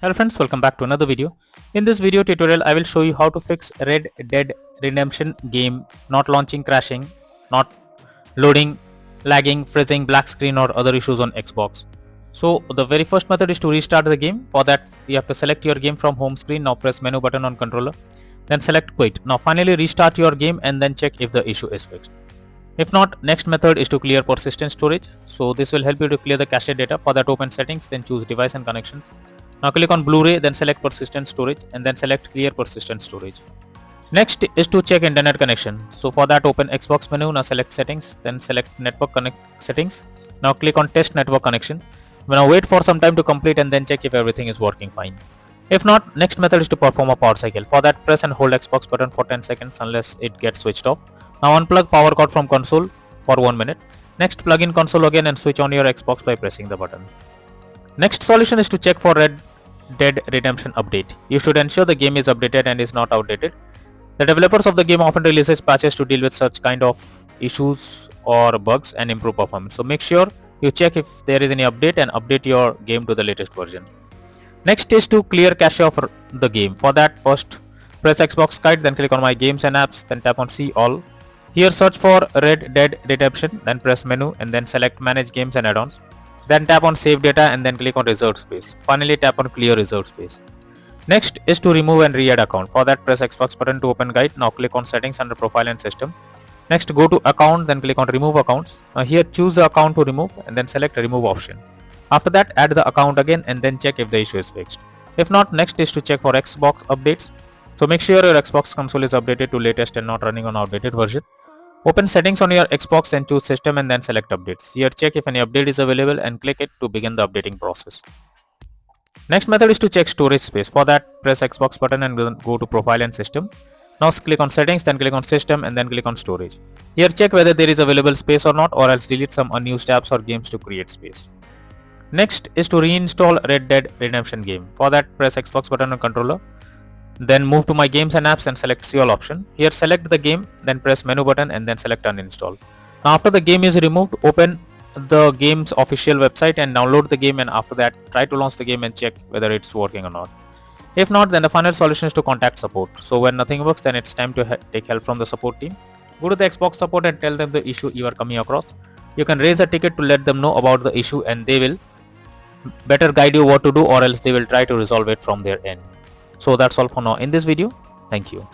Hello friends, welcome back to another video. In this video tutorial, I will show you how to fix Red Dead Redemption game not launching, crashing, not loading, lagging, freezing, black screen or other issues on Xbox. So the very first method is to restart the game. For that you have to select your game from home screen. Now press menu button on controller. Then select quit. Now finally restart your game and then check if the issue is fixed. If not, next method is to clear persistent storage. So this will help you to clear the cache data. For that open settings, then choose device and connections. Now click on Blu-ray, then select persistent storage and then select clear persistent storage. Next is to check internet connection. So for that open Xbox menu, now select settings, then select network connect settings. Now click on test network connection. Now wait for some time to complete and then check if everything is working fine. If not, next method is to perform a power cycle. For that press and hold Xbox button for 10 seconds unless it gets switched off. Now unplug power cord from console for 1 minute. Next plug in console again and switch on your Xbox by pressing the button. Next solution is to check for Red Dead Redemption update. You should ensure the game is updated and is not outdated. The developers of the game often releases patches to deal with such kind of issues or bugs and improve performance. So make sure you check if there is any update and update your game to the latest version. Next is to clear cache of the game. For that first press Xbox kite, then click on my games and apps, then tap on see all. Here search for Red Dead Redemption, then press menu and then select manage games and add-ons. Then tap on save data and then click on reserved space. Finally tap on clear reserved space. Next is to remove and re-add account. For that press Xbox button to open guide. Now click on settings under profile and system. Next go to account, then click on remove accounts. Now here choose the account to remove and then select remove option. After that add the account again and then check if the issue is fixed. If not, next is to check for Xbox updates. So make sure your Xbox console is updated to latest and not running on outdated version. Open settings on your Xbox and choose system and then select updates. Here check if any update is available and click it to begin the updating process. Next method is to check storage space. For that press Xbox button and go to profile and system. Now click on settings, then click on system and then click on storage. Here check whether there is available space or not, or else delete some unused tabs or games to create space. Next is to reinstall Red Dead Redemption game. For that press Xbox button on controller. Then move to my games and apps and select see all option. Here select the game, then press menu button and then select uninstall. Now after the game is removed, open the game's official website and download the game, and after that try to launch the game and check whether it's working or not. If not, then the final solution is to contact support. So when nothing works, then it's time to take help from the support team. Go to the Xbox support and tell them the issue you are coming across. You can raise a ticket to let them know about the issue and they will better guide you what to do, or else they will try to resolve it from their end. So that's all for now in this video. Thank you.